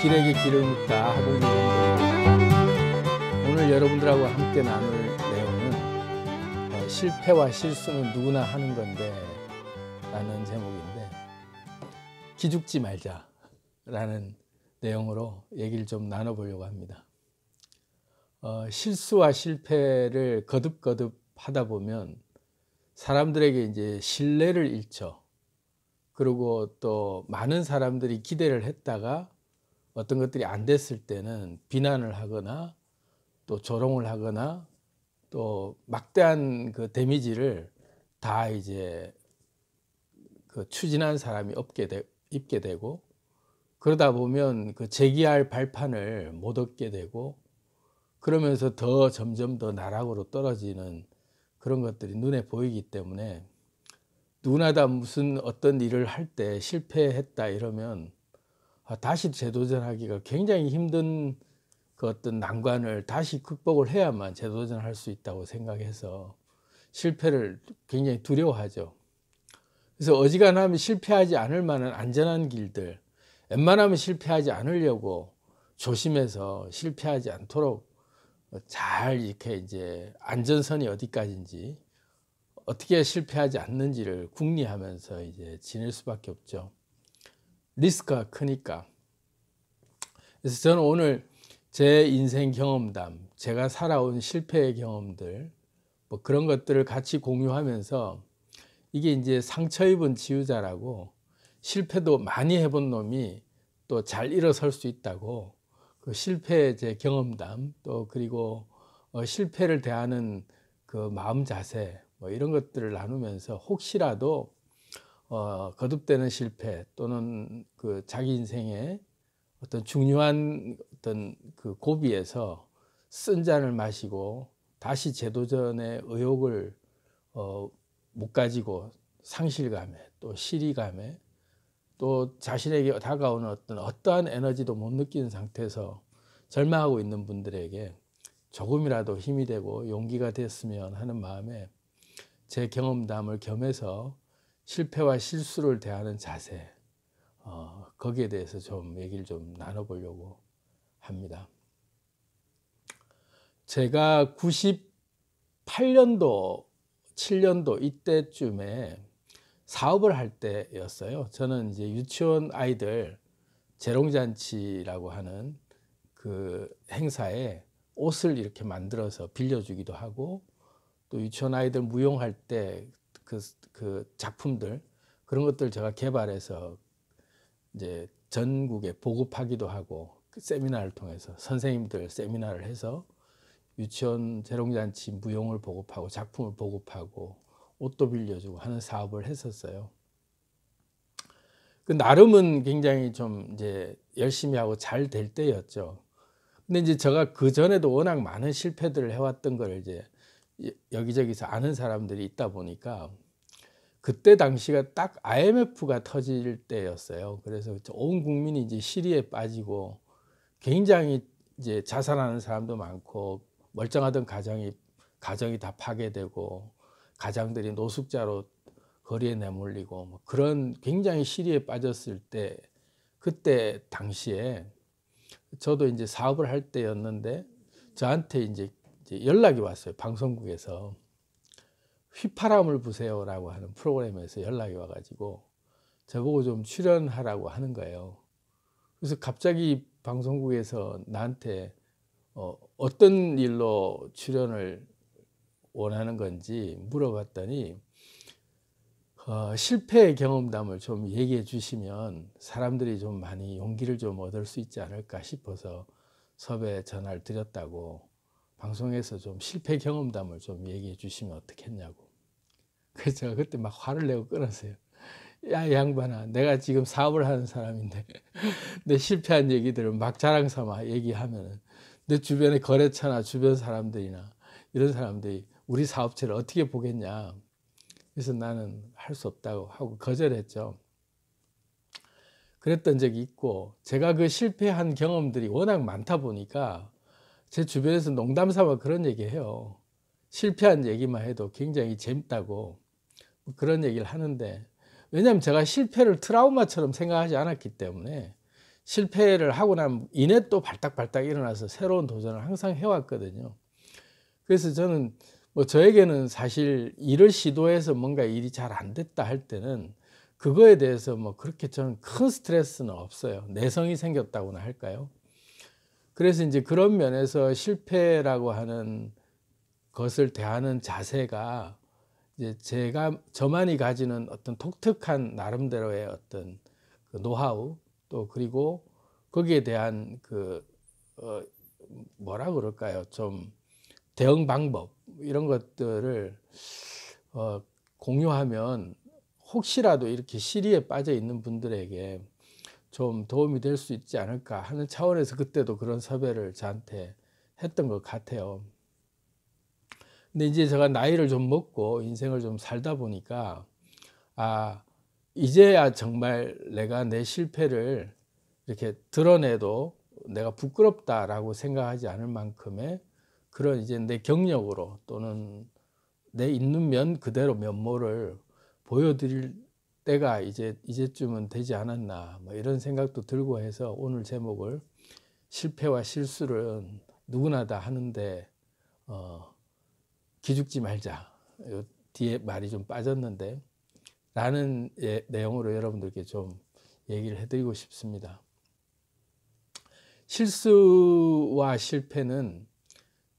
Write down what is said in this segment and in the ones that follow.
길에게 길을 묻다 하봉기 감독입니다. 오늘 여러분들하고 함께 나눌 내용은 실패와 실수는 누구나 하는 건데 라는 제목인데, 기죽지 말자 라는 내용으로 얘기를 좀 나눠보려고 합니다. 실수와 실패를 거듭거듭 하다 보면 사람들에게 이제 신뢰를 잃죠. 그리고 또 많은 사람들이 기대를 했다가 어떤 것들이 안 됐을 때는 비난을 하거나 또 조롱을 하거나 또 막대한 그 데미지를 다 이제 그 추진한 사람이 입게 되고, 그러다 보면 그 재기할 발판을 못 얻게 되고, 그러면서 더 점점 더 나락으로 떨어지는 그런 것들이 눈에 보이기 때문에, 누구나 다 무슨 어떤 일을 할 때 실패했다 이러면 다시 재도전하기가 굉장히 힘든 그 어떤 난관을 다시 극복을 해야만 재도전할 수 있다고 생각해서 실패를 굉장히 두려워하죠. 그래서 어지간하면 실패하지 않을 만한 안전한 길들, 웬만하면 실패하지 않으려고 조심해서 실패하지 않도록 잘 이렇게 이제 안전선이 어디까지인지, 어떻게 실패하지 않는지를 궁리하면서 이제 지낼 수밖에 없죠. 리스크가 크니까. 그래서 저는 오늘 제 인생 경험담, 제가 살아온 실패의 경험들, 뭐 그런 것들을 같이 공유하면서, 이게 이제 상처 입은 지우자라고, 실패도 많이 해본 놈이 또 잘 일어설 수 있다고, 그 실패의 제 경험담, 또 그리고 실패를 대하는 그 마음 자세, 뭐 이런 것들을 나누면서 혹시라도 거듭되는 실패 또는 그 자기 인생의 어떤 중요한 어떤 그 고비에서 쓴 잔을 마시고 다시 재도전의 의욕을 못 가지고 상실감에 또 시리감에 또 자신에게 다가오는 어떠한 에너지도 못 느끼는 상태에서 절망하고 있는 분들에게 조금이라도 힘이 되고 용기가 됐으면 하는 마음에 제 경험담을 겸해서 실패와 실수를 대하는 자세, 거기에 대해서 좀 얘기를 좀 나눠보려고 합니다. 제가 98년도, 7년도 이때쯤에 사업을 할 때였어요. 저는 이제 유치원 아이들 재롱잔치라고 하는 그 행사에 옷을 이렇게 만들어서 빌려주기도 하고, 또 유치원 아이들 무용할 때 그 작품들, 그런 것들 제가 개발해서 이제 전국에 보급하기도 하고, 그 세미나를 통해서 선생님들 세미나를 해서 유치원 재롱잔치 무용을 보급하고 작품을 보급하고 옷도 빌려주고 하는 사업을 했었어요. 그 나름은 굉장히 좀 이제 열심히 하고 잘 될 때였죠. 근데 이제 제가 그 전에도 워낙 많은 실패들을 해왔던 걸 이제 여기저기서 아는 사람들이 있다 보니까, 그때 당시가 딱 IMF가 터질 때였어요. 그래서 온 국민이 이제 시리에 빠지고 굉장히 이제 자살하는 사람도 많고, 멀쩡하던 가정이 다 파괴되고 가장들이 노숙자로 거리에 내몰리고 뭐 그런 굉장히 시리에 빠졌을 때, 그때 당시에 저도 이제 사업을 할 때였는데 저한테 이제 연락이 왔어요. 방송국에서 휘파람을 부세요라고 하는 프로그램에서 연락이 와가지고 저보고 좀 출연하라고 하는 거예요. 그래서 갑자기 방송국에서 나한테 어떤 일로 출연을 원하는 건지 물어봤더니, 실패의 경험담을 좀 얘기해 주시면 사람들이 좀 많이 용기를 좀 얻을 수 있지 않을까 싶어서 섭외 전화를 드렸다고, 방송에서 좀 실패 경험담을 좀 얘기해 주시면 어떻겠냐고. 그래서 제가 그때 막 화를 내고 끊었어요. 야, 이 양반아, 내가 지금 사업을 하는 사람인데 내 실패한 얘기들을 막 자랑 삼아 얘기하면은 내 주변의 거래처나 주변 사람들이나 이런 사람들이 우리 사업체를 어떻게 보겠냐. 그래서 나는 할 수 없다고 하고 거절했죠. 그랬던 적이 있고, 제가 그 실패한 경험들이 워낙 많다 보니까 제 주변에서 농담 삼아 그런 얘기해요. 실패한 얘기만 해도 굉장히 재밌다고 그런 얘기를 하는데, 왜냐하면 제가 실패를 트라우마처럼 생각하지 않았기 때문에 실패를 하고 나면 이내 또 발딱발딱 일어나서 새로운 도전을 항상 해왔거든요. 그래서 저는 뭐 저에게는 사실 일을 시도해서 뭔가 일이 잘 안 됐다 할 때는 그거에 대해서 뭐 그렇게 저는 큰 스트레스는 없어요. 내성이 생겼다고나 할까요? 그래서 이제 그런 면에서 실패라고 하는 것을 대하는 자세가 이제 저만이 가지는 어떤 독특한 나름대로의 어떤 그 노하우, 또 그리고 거기에 대한 뭐라 그럴까요? 좀 대응 방법 이런 것들을 공유하면 혹시라도 이렇게 시리에 빠져 있는 분들에게 좀 도움이 될 수 있지 않을까 하는 차원에서 그때도 그런 섭외를 저한테 했던 것 같아요. 근데 이제 제가 나이를 좀 먹고 인생을 좀 살다 보니까 이제야 정말 내가 내 실패를 이렇게 드러내도 내가 부끄럽다라고 생각하지 않을 만큼의 그런 이제 내 경력으로 또는 내 있는 면 그대로 면모를 보여드릴 때가 이제쯤은 되지 않았나 뭐 이런 생각도 들고 해서 오늘 제목을 실패와 실수는 누구나 다 하는데 기죽지 말자. 뒤에 말이 좀 빠졌는데 라는 내용으로 여러분들께 좀 얘기를 해드리고 싶습니다. 실수와 실패는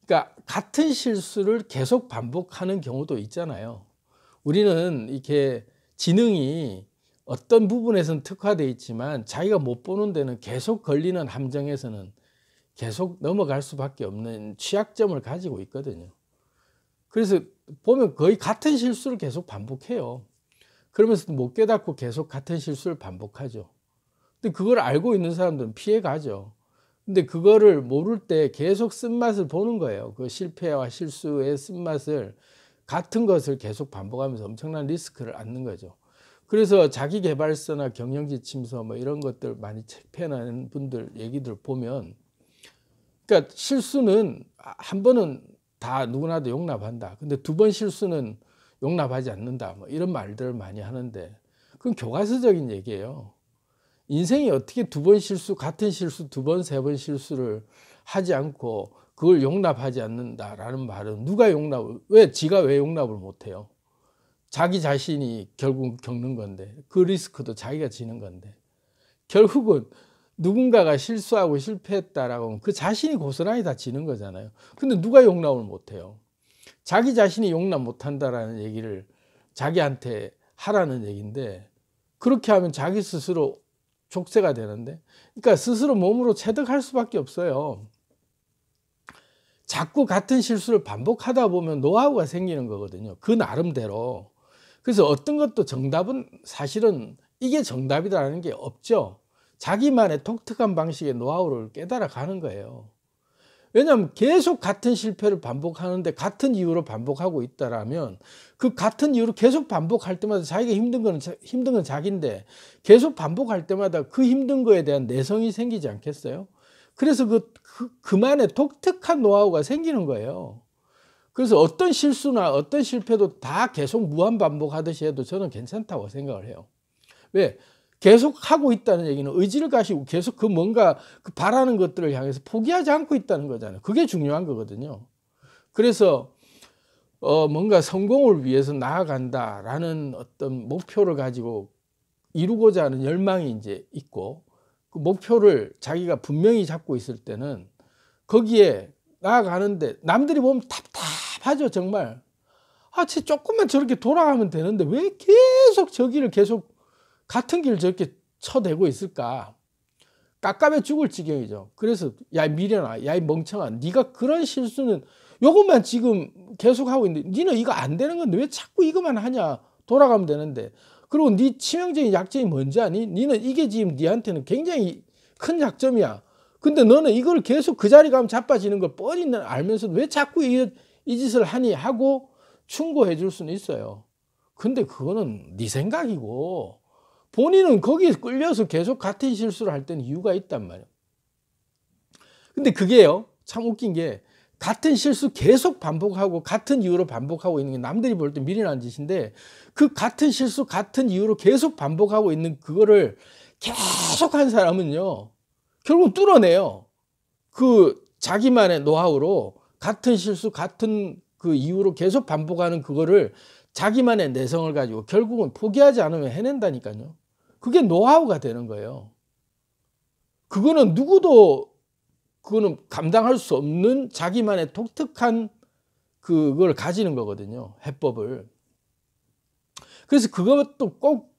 그러니까 같은 실수를 계속 반복하는 경우도 있잖아요. 우리는 이렇게 지능이 어떤 부분에서는 특화되어 있지만 자기가 못 보는 데는 계속 걸리는 함정에서는 계속 넘어갈 수밖에 없는 취약점을 가지고 있거든요. 그래서 보면 거의 같은 실수를 계속 반복해요. 그러면서 못 깨닫고 계속 같은 실수를 반복하죠. 근데 그걸 알고 있는 사람들은 피해가죠. 근데 그거를 모를 때 계속 쓴맛을 보는 거예요. 그 실패와 실수의 쓴맛을 같은 것을 계속 반복하면서 엄청난 리스크를 안는 거죠. 그래서 자기계발서나 경영지침서 뭐 이런 것들 많이 펴내는 분들 얘기들 보면 그러니까 실수는 한 번은 다 누구나도 용납한다. 근데 두 번 실수는 용납하지 않는다. 뭐 이런 말들을 많이 하는데 그건 교과서적인 얘기예요. 인생이 어떻게 두 번 실수, 같은 실수 두 번, 세 번 실수를 하지 않고 그걸 용납하지 않는다라는 말은 지가 왜 용납을 못해요? 자기 자신이 결국 겪는 건데 그 리스크도 자기가 지는 건데 결국은 누군가가 실수하고 실패했다라고 하면 그 자신이 고스란히 다 지는 거잖아요. 근데 누가 용납을 못해요? 자기 자신이 용납 못한다라는 얘기를 자기한테 하라는 얘기인데 그렇게 하면 자기 스스로 족쇄가 되는데 그러니까 스스로 몸으로 체득할 수밖에 없어요. 자꾸 같은 실수를 반복하다 보면 노하우가 생기는 거거든요. 그 나름대로. 그래서 어떤 것도 정답은 사실은 이게 정답이라는 게 없죠. 자기만의 독특한 방식의 노하우를 깨달아 가는 거예요. 왜냐하면 계속 같은 실패를 반복하는데 같은 이유로 반복하고 있다라면 그 같은 이유로 계속 반복할 때마다 자기가 힘든 건 자기인데 계속 반복할 때마다 그 힘든 거에 대한 내성이 생기지 않겠어요? 그래서 그만의 독특한 노하우가 생기는 거예요. 그래서 어떤 실수나 어떤 실패도 다 계속 무한 반복하듯이 해도 저는 괜찮다고 생각을 해요. 왜? 계속 하고 있다는 얘기는 의지를 가지고 계속 뭔가 바라는 것들을 향해서 포기하지 않고 있다는 거잖아요. 그게 중요한 거거든요. 그래서 뭔가 성공을 위해서 나아간다라는 어떤 목표를 가지고 이루고자 하는 열망이 이제 있고 그 목표를 자기가 분명히 잡고 있을 때는 거기에 나아가는데 남들이 보면 답답하죠, 정말. 쟤 조금만 저렇게 돌아가면 되는데 왜 계속 저기를 계속 같은 길을 저렇게 쳐대고 있을까? 깝깝해 죽을 지경이죠. 그래서 야 미련아, 야 이 멍청아, 네가 그런 실수는 요것만 지금 계속하고 있는데 니는 이거 안 되는 건데 왜 자꾸 이것만 하냐? 돌아가면 되는데. 그리고 네 치명적인 약점이 뭔지 아니? 니는 이게 지금 니한테는 굉장히 큰 약점이야. 근데 너는 이걸 계속 그 자리 가면 자빠지는 걸 뻔히 알면서도 왜 자꾸 이 짓을 하니? 하고 충고해 줄 수는 있어요. 근데 그거는 네 생각이고 본인은 거기에 끌려서 계속 같은 실수를 할 때는 이유가 있단 말이에요. 근데 그게요, 참 웃긴 게 같은 실수 계속 반복하고 같은 이유로 반복하고 있는 게 남들이 볼 때 미련한 짓인데 그 같은 실수 같은 이유로 계속 반복하고 있는 그거를 계속 한 사람은요 결국 뚫어내요. 그 자기만의 노하우로 같은 실수, 같은 그 이유로 계속 반복하는 그거를 자기만의 내성을 가지고 결국은 포기하지 않으면 해낸다니까요. 그게 노하우가 되는 거예요. 그거는 누구도 그거는 감당할 수 없는 자기만의 독특한 그걸 가지는 거거든요. 해법을. 그래서 그것도 꼭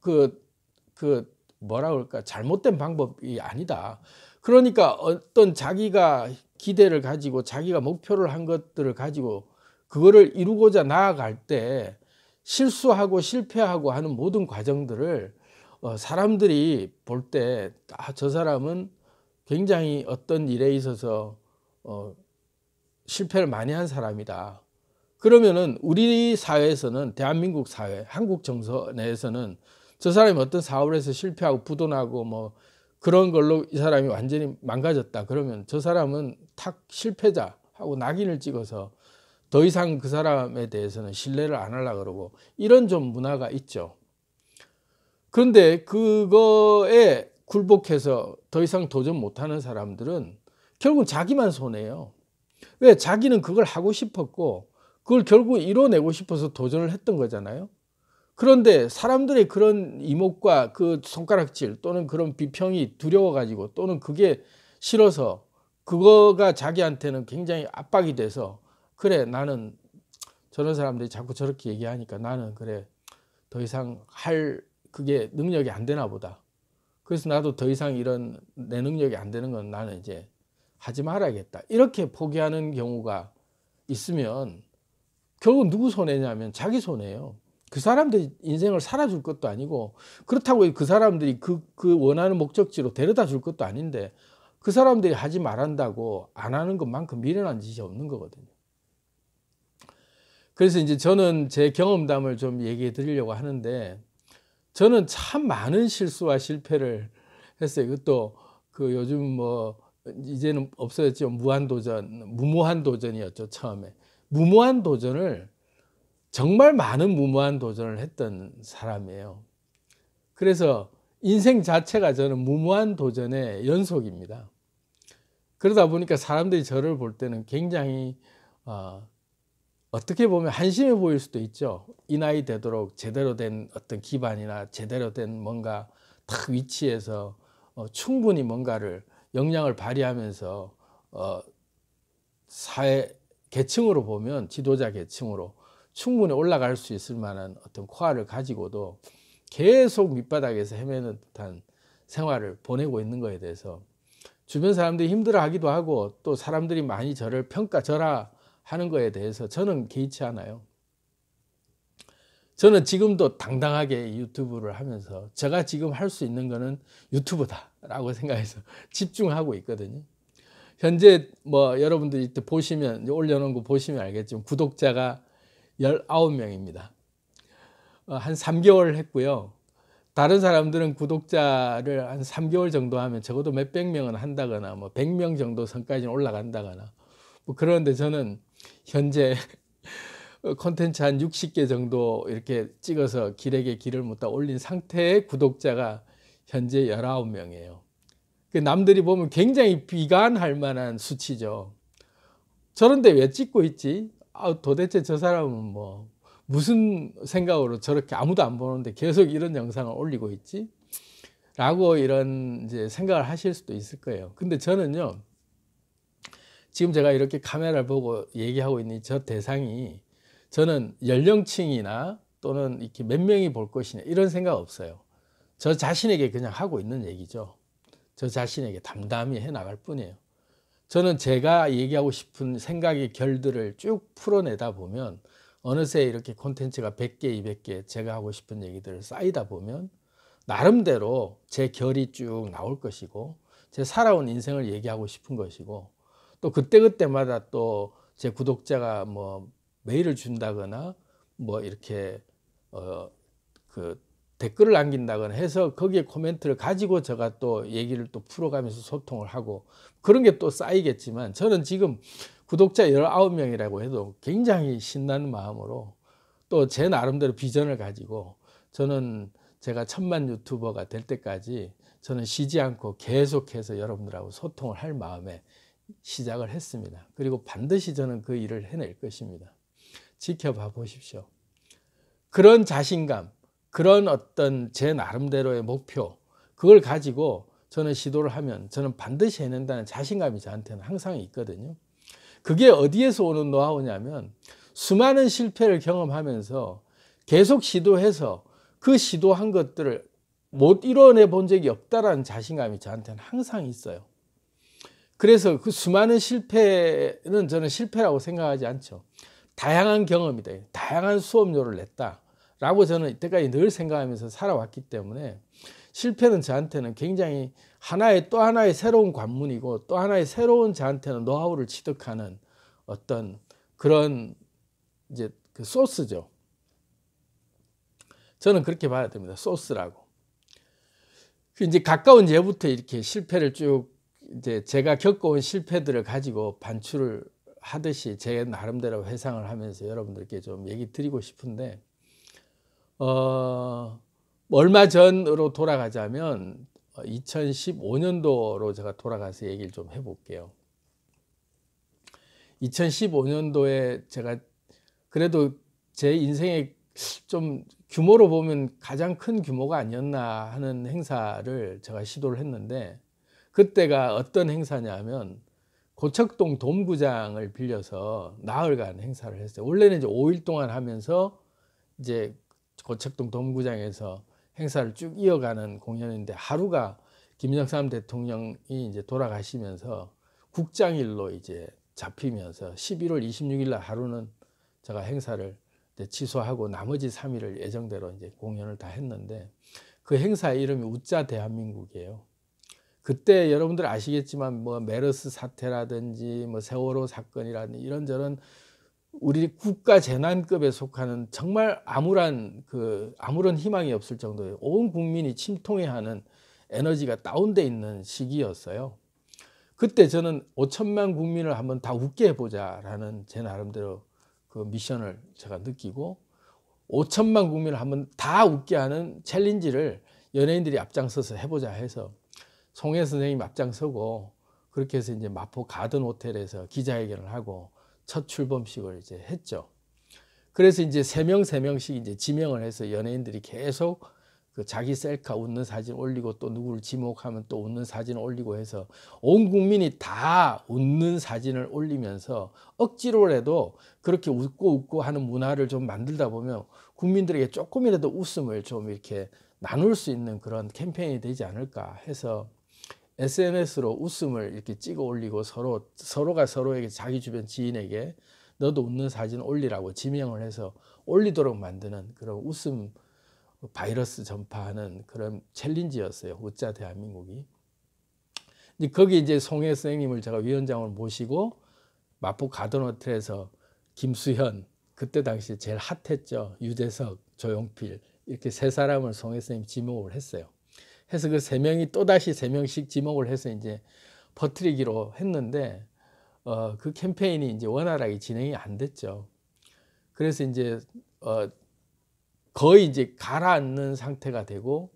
뭐라 그럴까, 잘못된 방법이 아니다. 그러니까 어떤 자기가 기대를 가지고 자기가 목표를 한 것들을 가지고 그거를 이루고자 나아갈 때 실수하고 실패하고 하는 모든 과정들을 사람들이 볼 때 저 사람은 굉장히 어떤 일에 있어서 실패를 많이 한 사람이다. 그러면은 우리 사회에서는, 대한민국 사회, 한국 정서 내에서는 저 사람이 어떤 사업을 해서 실패하고 부도나고 뭐 그런 걸로 이 사람이 완전히 망가졌다. 그러면 저 사람은 탁 실패자 하고 낙인을 찍어서 더 이상 그 사람에 대해서는 신뢰를 안 하려고 그러고, 이런 좀 문화가 있죠. 그런데 그거에 굴복해서 더 이상 도전 못하는 사람들은 결국 자기만 손해예요. 왜? 자기는 그걸 하고 싶었고 그걸 결국 이뤄내고 싶어서 도전을 했던 거잖아요. 그런데 사람들의 그런 이목과 그 손가락질 또는 그런 비평이 두려워가지고, 또는 그게 싫어서 그거가 자기한테는 굉장히 압박이 돼서, 그래 나는 저런 사람들이 자꾸 저렇게 얘기하니까 나는 그래 더 이상 할 그게 능력이 안 되나 보다. 그래서 나도 더 이상 이런 내 능력이 안 되는 건 나는 이제 하지 말아야겠다. 이렇게 포기하는 경우가 있으면 결국 누구 손해냐면 자기 손해예요. 그 사람들이 인생을 살아줄 것도 아니고, 그렇다고 그 사람들이 그 원하는 목적지로 데려다 줄 것도 아닌데, 그 사람들이 하지 말한다고 안 하는 것만큼 미련한 짓이 없는 거거든요. 그래서 이제 저는 제 경험담을 좀 얘기해 드리려고 하는데, 저는 참 많은 실수와 실패를 했어요. 그것도 그 요즘 뭐 이제는 없어졌죠. 무모한 도전이었죠. 처음에 무모한 도전을, 정말 많은 무모한 도전을 했던 사람이에요. 그래서 인생 자체가 저는 무모한 도전의 연속입니다. 그러다 보니까 사람들이 저를 볼 때는 굉장히 어떻게 보면 한심해 보일 수도 있죠. 이 나이 되도록 제대로 된 어떤 기반이나 제대로 된 뭔가 딱 위치에서 충분히 뭔가를 역량을 발휘하면서 사회 계층으로 보면 지도자 계층으로 충분히 올라갈 수 있을 만한 어떤 코어를 가지고도 계속 밑바닥에서 헤매는 듯한 생활을 보내고 있는 거에 대해서 주변 사람들이 힘들어하기도 하고, 또 사람들이 많이 저를 평가절하하는 거에 대해서 저는 개의치 않아요. 저는 지금도 당당하게 유튜브를 하면서 제가 지금 할 수 있는 거는 유튜브다라고 생각해서 집중하고 있거든요. 현재 뭐 여러분들이 보시면, 올려놓은 거 보시면 알겠지만 구독자가 19명입니다. 한 3개월 했고요. 다른 사람들은 구독자를 한 3개월 정도 하면 적어도 몇백 명은 한다거나 뭐 100명 정도 선까지는 올라간다거나 뭐 그런데, 저는 현재 콘텐츠 한 60개 정도 이렇게 찍어서 길에게 길을 묻다 올린 상태의 구독자가 현재 19명이에요. 남들이 보면 굉장히 비관할 만한 수치죠. 저런데 왜 찍고 있지? 도대체 저 사람은 뭐 무슨 생각으로 저렇게 아무도 안 보는데 계속 이런 영상을 올리고 있지? 라고 이런 이제 생각을 하실 수도 있을 거예요. 근데 저는요, 지금 제가 이렇게 카메라를 보고 얘기하고 있는 저 대상이, 저는 연령층이나 또는 이렇게 몇 명이 볼 것이냐 이런 생각 없어요. 저 자신에게 그냥 하고 있는 얘기죠. 저 자신에게 담담히 해 나갈 뿐이에요. 저는 제가 얘기하고 싶은 생각의 결들을 쭉 풀어내다 보면 어느새 이렇게 콘텐츠가 100개, 200개 제가 하고 싶은 얘기들을 쌓이다 보면 나름대로 제 결이 쭉 나올 것이고, 제 살아온 인생을 얘기하고 싶은 것이고, 또 그때그때마다 또 제 구독자가 뭐 메일을 준다거나 뭐 이렇게 그 댓글을 남긴다거나 해서 거기에 코멘트를 가지고 제가 또 얘기를 또 풀어가면서 소통을 하고 그런 게 또 쌓이겠지만, 저는 지금 구독자 19명이라고 해도 굉장히 신나는 마음으로 또 제 나름대로 비전을 가지고, 저는 제가 1000만 유튜버가 될 때까지 저는 쉬지 않고 계속해서 여러분들하고 소통을 할 마음에 시작을 했습니다. 그리고 반드시 저는 그 일을 해낼 것입니다. 지켜봐 보십시오. 그런 자신감, 그런 어떤 제 나름대로의 목표, 그걸 가지고 저는 시도를 하면 저는 반드시 해낸다는 자신감이 저한테는 항상 있거든요. 그게 어디에서 오는 노하우냐면 수많은 실패를 경험하면서 계속 시도해서 그 시도한 것들을 못 이뤄내 본 적이 없다라는 자신감이 저한테는 항상 있어요. 그래서 그 수많은 실패는 저는 실패라고 생각하지 않죠. 다양한 경험이다. 다양한 수업료를 냈다라고 저는 이때까지 늘 생각하면서 살아왔기 때문에 실패는 저한테는 굉장히 하나의 또 하나의 새로운 관문이고 또 하나의 새로운 저한테는 노하우를 취득하는 어떤 그런 이제 그 소스죠. 저는 그렇게 봐야 됩니다. 소스라고. 이제 가까운 예부터 이렇게 실패를 쭉 이제 제가 겪어온 실패들을 가지고 반출을 하듯이 제 나름대로 회상을 하면서 여러분들께 좀 얘기 드리고 싶은데, 얼마 전으로 돌아가자면 2015년도로 제가 돌아가서 얘기를 좀 해볼게요. 2015년도에 제가 그래도 제 인생에 좀 규모로 보면 가장 큰 규모가 아니었나 하는 행사를 제가 시도를 했는데, 그때가 어떤 행사냐면 고척동 돔구장을 빌려서 나흘간 행사를 했어요. 원래는 이제 5일 동안 하면서 이제 고척동 돔구장에서 행사를 쭉 이어가는 공연인데, 하루가 김정삼 대통령이 이제 돌아가시면서 국장일로 이제 잡히면서 11월 26일 날 하루는 제가 행사를 취소하고 나머지 3일을 예정대로 이제 공연을 다 했는데, 그 행사의 이름이 웃자 대한민국이에요. 그때 여러분들 아시겠지만 뭐 메르스 사태라든지 뭐 세월호 사건이라든지 이런저런 우리 국가 재난급에 속하는 정말 아무런 희망이 없을 정도의 온 국민이 침통해하는 에너지가 다운돼 있는 시기였어요. 그때 저는 5천만 국민을 한번 다 웃게 해보자라는 제 나름대로 그 미션을 제가 느끼고 5천만 국민을 한번 다 웃게 하는 챌린지를 연예인들이 앞장서서 해보자 해서 송혜 선생님 앞장서고, 그렇게 해서 이제 마포 가든 호텔에서 기자회견을 하고 첫 출범식을 이제 했죠. 그래서 이제 세 명씩 이제 지명을 해서 연예인들이 계속 그 자기 셀카 웃는 사진 올리고 또 누구를 지목하면 또 웃는 사진 올리고 해서 온 국민이 다 웃는 사진을 올리면서 억지로라도 그렇게 웃고 하는 문화를 좀 만들다 보면 국민들에게 조금이라도 웃음을 좀 이렇게 나눌 수 있는 그런 캠페인이 되지 않을까 해서 SNS로 웃음을 이렇게 찍어 올리고 서로가 서로에게 자기 주변 지인에게 너도 웃는 사진 올리라고 지명을 해서 올리도록 만드는 그런 웃음 바이러스 전파하는 그런 챌린지였어요. 웃자 대한민국이. 거기 이제 송혜 선생님을 제가 위원장으로 모시고 마포 가든 호텔에서 김수현, 그때 당시 제일 핫했죠. 유재석, 조용필, 이렇게 세 사람을 송혜 선생님 지목을 했어요. 해서 그 세 명이 또다시 세 명씩 지목을 해서 이제 퍼뜨리기로 했는데, 그 캠페인이 이제 원활하게 진행이 안 됐죠. 그래서 이제 거의 이제 가라앉는 상태가 되고,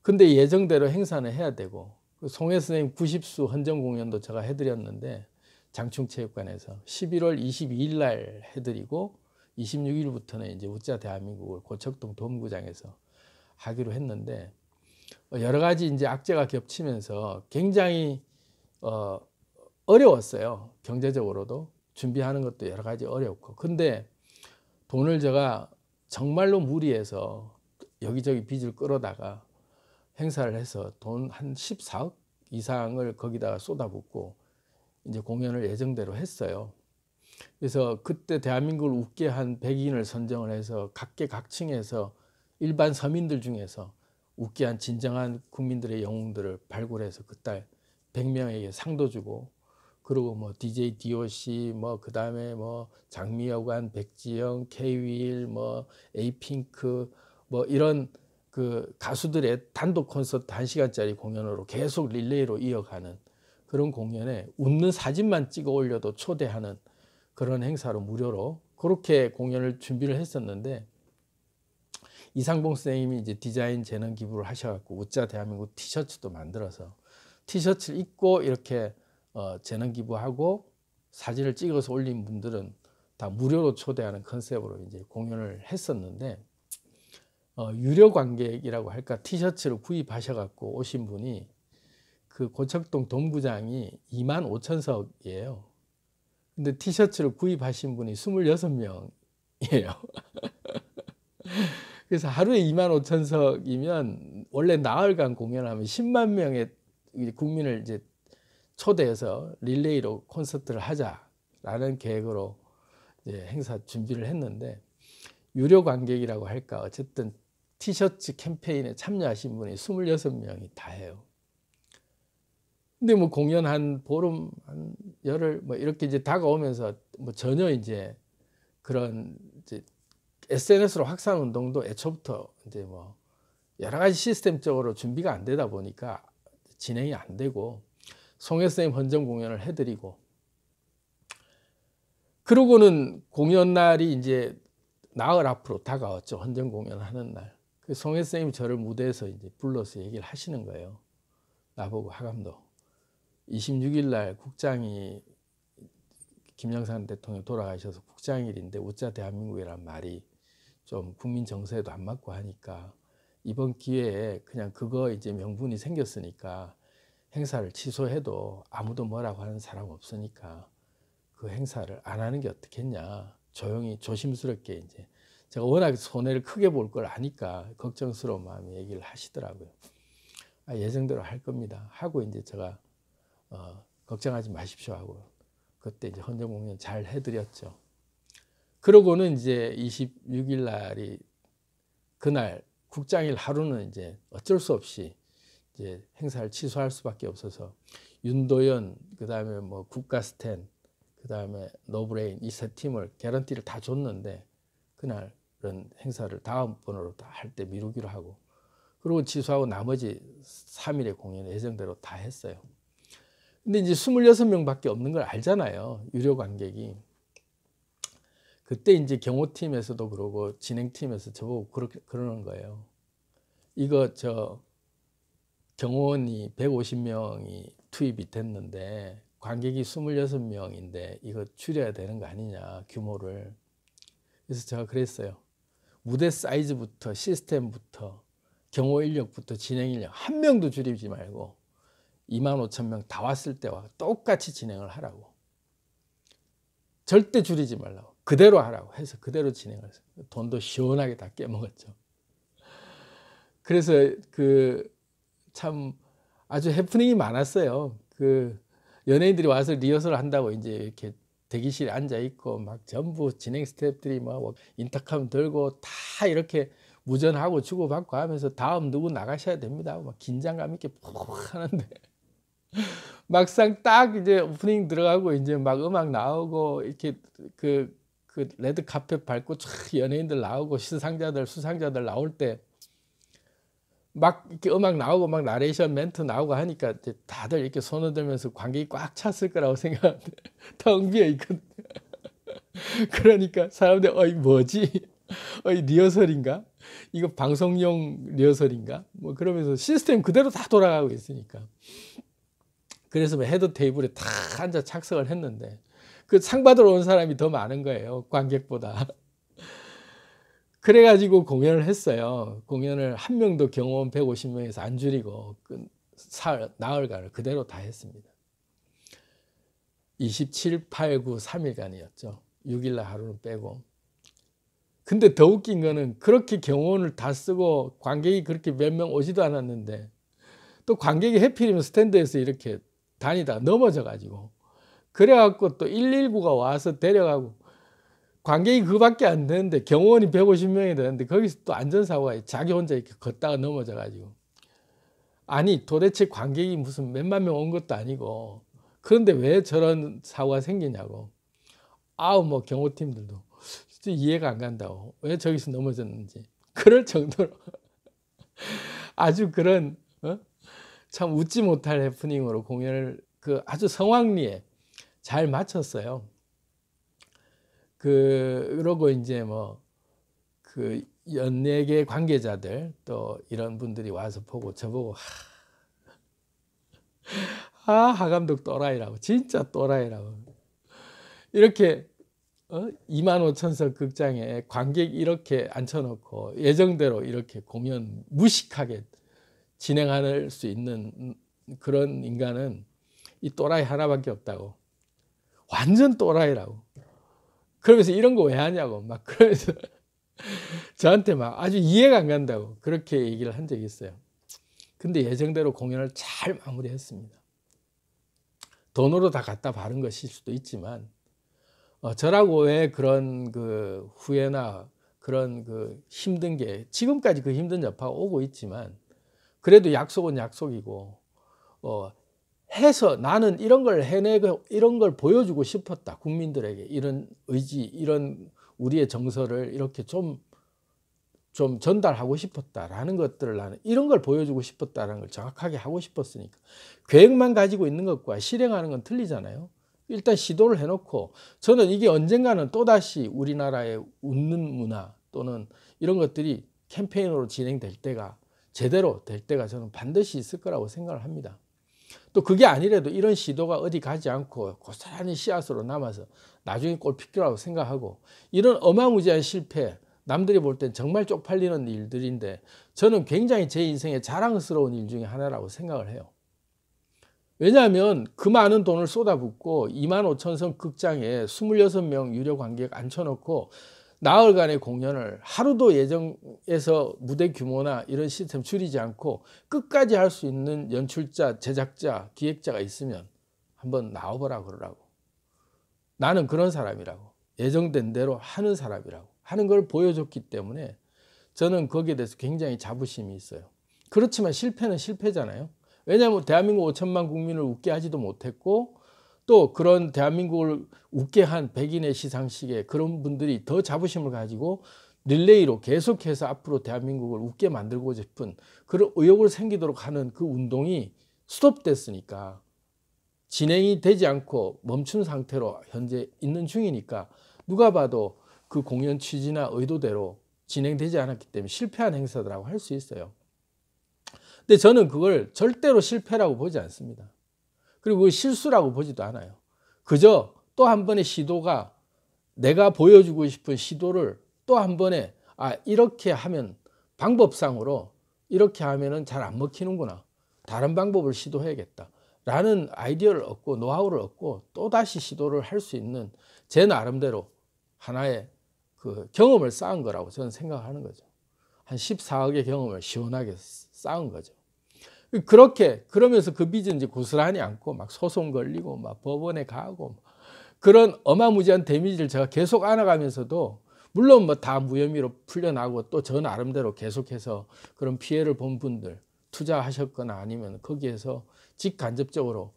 근데 예정대로 행사는 해야 되고, 송혜 선생님 90수 헌정 공연도 제가 해드렸는데 장충체육관에서 11월 22일 날 해드리고 26일부터는 이제 웃자 대한민국을 고척동 돔구장에서 하기로 했는데, 여러 가지 이제 악재가 겹치면서 굉장히 어려웠어요. 경제적으로도 준비하는 것도 여러 가지 어렵고. 근데 돈을 제가 정말로 무리해서 여기저기 빚을 끌어다가 행사를 해서 돈 한 14억 이상을 거기다가 쏟아붓고 이제 공연을 예정대로 했어요. 그래서 그때 대한민국을 웃게 한 100인을 선정을 해서 각계각층에서 일반 서민들 중에서 웃게 한 진정한 국민들의 영웅들을 발굴해서 그달 100명에게 상도 주고, 그리고 뭐 DJ DOC, 뭐 그다음에 뭐 장미여관, 백지영, K-윌, 뭐 에이핑크, 뭐 이런 그 가수들의 단독 콘서트 1시간짜리 공연으로 계속 릴레이로 이어가는 그런 공연에 웃는 사진만 찍어 올려도 초대하는 그런 행사로 무료로 그렇게 공연을 준비를 했었는데, 이상봉 선생님이 이제 디자인 재능 기부를 하셔갖고 웃자 대한민국 티셔츠도 만들어서 티셔츠를 입고 이렇게 재능 기부하고 사진을 찍어서 올린 분들은 다 무료로 초대하는 컨셉으로 이제 공연을 했었는데, 유료 관객이라고 할까, 티셔츠를 구입하셔갖고 오신 분이 그 고척동 돔구장이 25,000석이에요. 근데 티셔츠를 구입하신 분이 26명이에요. 그래서 하루에 25,000석이면 원래 나흘간 공연하면 10만 명의 국민을 이제 초대해서 릴레이로 콘서트를 하자라는 계획으로 이제 행사 준비를 했는데, 유료 관객이라고 할까, 어쨌든 티셔츠 캠페인에 참여하신 분이 26명이 다예요. 근데 뭐 공연 한 보름, 한 열흘 뭐 이렇게 이제 다가오면서 뭐 전혀 이제 그런 이제 SNS로 확산 운동도 애초부터 이제 뭐 여러 가지 시스템적으로 준비가 안 되다 보니까 진행이 안 되고, 송혜 선생님 헌정 공연을 해드리고, 그러고는 공연 날이 이제 나흘 앞으로 다가왔죠. 헌정 공연 하는 날. 그 송혜 선생님이 저를 무대에서 이제 불러서 얘기를 하시는 거예요. 나보고, 하감도 26일 날 국장이, 김영삼 대통령 돌아가셔서 국장일인데 웃자 대한민국이란 말이 좀 국민 정서에도 안 맞고 하니까 이번 기회에 그냥 그거 이제 명분이 생겼으니까 행사를 취소해도 아무도 뭐라고 하는 사람 없으니까 그 행사를 안 하는 게 어떻겠냐, 조용히 조심스럽게, 이제 제가 워낙 손해를 크게 볼 걸 아니까 걱정스러운 마음에 얘기를 하시더라고요. 예정대로 할 겁니다 하고, 이제 제가 걱정하지 마십시오 하고 그때 이제 헌정 공연 잘 해드렸죠. 그러고는 이제 26일 날이 그날 국장일 하루는 이제 어쩔 수 없이 이제 행사를 취소할 수밖에 없어서 윤도현, 그 다음에 뭐 국가스텐, 그 다음에 노브레인, 이 세 팀을 개런티를 다 줬는데 그날은 행사를 다음번으로 다 할 때 미루기로 하고, 그리고 취소하고 나머지 3일의 공연 예정대로 다 했어요. 근데 이제 26명밖에 없는 걸 알잖아요, 유료 관객이. 그때 이제 경호팀에서도 그러고 진행팀에서 저보고 그러는 거예요. 이거 경호원이 150명이 투입이 됐는데 관객이 26명인데 이거 줄여야 되는 거 아니냐, 규모를. 그래서 제가 그랬어요. 무대 사이즈부터 시스템부터 경호 인력부터 진행 인력 한 명도 줄이지 말고 25,000명 다 왔을 때와 똑같이 진행을 하라고. 절대 줄이지 말라고. 그대로 하라고 해서 그대로 진행을 했어요. 돈도 시원하게 다 깨먹었죠. 그래서 참 아주 해프닝이 많았어요. 연예인들이 와서 리허설을 한다고 이제 이렇게 대기실에 앉아 있고 막 전부 진행 스태프들이 막 인터컴 들고 다 이렇게 무전하고 주고받고 하면서 다음 누구 나가셔야 됩니다. 막 긴장감 있게 푹 하는데 막상 딱 이제 오프닝 들어가고 이제 막 음악 나오고 이렇게 그 레드 카펫 밟고 촥 연예인들 나오고 시상자들 수상자들 나올 때 막 이렇게 음악 나오고 막 나레이션 멘트 나오고 하니까 이제 다들 이렇게 손을 들면서 관객이 꽉 찼을 거라고 생각하는데 텅 비어 있거든요. 그러니까 사람들 뭐지? 리허설인가? 이거 방송용 리허설인가? 뭐 그러면서 시스템 그대로 다 돌아가고 있으니까. 그래서 헤드 테이블에 다 앉아 착석을 했는데 그 상 받으러 온 사람이 더 많은 거예요, 관객보다. 그래가지고 공연을 했어요. 공연을 한 명도 경호원 150명에서 안 줄이고 나흘간을 그대로 다 했습니다. 27, 8, 9, 3일간이었죠. 6일날 하루는 빼고. 근데 더 웃긴 거는 그렇게 경호원을 다 쓰고 관객이 그렇게 몇 명 오지도 않았는데 또 관객이 해필이면 스탠드에서 이렇게 다니다 넘어져가지고, 그래갖고 또 119가 와서 데려가고, 관객이 그밖에 안 되는데 경호원이 150명이 되는데 거기서 또 안전사고가 자기 혼자 이렇게 걷다가 넘어져가지고, 아니 도대체 관객이 무슨 몇만 명 온 것도 아니고 그런데 왜 저런 사고가 생기냐고. 뭐 경호팀들도 진짜 이해가 안 간다고, 왜 저기서 넘어졌는지. 그럴 정도로 아주 그런 참 웃지 못할 해프닝으로 공연을 아주 성황리에 잘 마쳤어요. 그러고 이제 연예계 관계자들 또 이런 분들이 와서 보고 저보고 하 감독 또라이라고, 진짜 또라이라고. 이렇게 25,000석 극장에 관객 이렇게 앉혀놓고 예정대로 이렇게 공연 무식하게 진행할 수 있는 그런 인간은 이 또라이 하나밖에 없다고. 완전 또라이라고. 그러면서 이런 거 왜 하냐고 막 그러면서 저한테 막 아주 이해가 안 간다고 그렇게 얘기를 한 적이 있어요. 근데 예정대로 공연을 잘 마무리했습니다. 돈으로 다 갖다 바른 것일 수도 있지만 저라고 왜 그런 그 후회나 그런 그 힘든 게 지금까지 그 힘든 여파가 오고 있지만 그래도 약속은 약속이고 해서 나는 이런 걸 해내고 이런 걸 보여주고 싶었다. 국민들에게 이런 의지, 이런 우리의 정서를 이렇게 좀 전달하고 싶었다라는 것들을 나는 이런 걸 보여주고 싶었다라는 걸 정확하게 하고 싶었으니까. 계획만 가지고 있는 것과 실행하는 건 틀리잖아요. 일단 시도를 해놓고 저는 이게 언젠가는 또다시 우리나라의 웃는 문화 또는 이런 것들이 캠페인으로 진행될 때가 제대로 될 때가 저는 반드시 있을 거라고 생각을 합니다. 또 그게 아니래도 이런 시도가 어디 가지 않고 고스란히 씨앗으로 남아서 나중에 꽃 필 거라고 생각하고 이런 어마무지한 실패 남들이 볼 땐 정말 쪽팔리는 일들인데 저는 굉장히 제 인생에 자랑스러운 일 중에 하나라고 생각을 해요. 왜냐하면 그 많은 돈을 쏟아붓고 25,000석 극장에 26명 유료 관객 앉혀놓고 나흘간의 공연을 하루도 예정에서 무대 규모나 이런 시스템 줄이지 않고 끝까지 할 수 있는 연출자, 제작자, 기획자가 있으면 한번 나와보라 그러라고. 나는 그런 사람이라고. 예정된 대로 하는 사람이라고. 하는 걸 보여줬기 때문에 저는 거기에 대해서 굉장히 자부심이 있어요. 그렇지만 실패는 실패잖아요. 왜냐하면 대한민국 5천만 국민을 웃게 하지도 못했고 또 그런 대한민국을 웃게 한 백인의 시상식에 그런 분들이 더 자부심을 가지고 릴레이로 계속해서 앞으로 대한민국을 웃게 만들고 싶은 그런 의욕을 생기도록 하는 그 운동이 스톱됐으니까 진행이 되지 않고 멈춘 상태로 현재 있는 중이니까 누가 봐도 그 공연 취지나 의도대로 진행되지 않았기 때문에 실패한 행사라고 할 수 있어요. 근데 저는 그걸 절대로 실패라고 보지 않습니다. 그리고 실수라고 보지도 않아요. 그저 또 한 번의 시도가 내가 보여주고 싶은 시도를 또 한 번에 이렇게 하면 방법상으로 이렇게 하면은 잘 안 먹히는구나. 다른 방법을 시도해야겠다. 라는 아이디어를 얻고 노하우를 얻고 또다시 시도를 할 수 있는 제 나름대로 하나의 그 경험을 쌓은 거라고 저는 생각하는 거죠. 한 14억의 경험을 시원하게 쌓은 거죠. 그러면서 그 빚은 이제 고스란히 안고 막 소송 걸리고 막 법원에 가고 그런 어마무지한 데미지를 제가 계속 안아가면서도 물론 뭐 다 무혐의로 풀려나고 또 저 나름대로 계속해서 그런 피해를 본 분들 투자하셨거나 아니면 거기에서 직간접적으로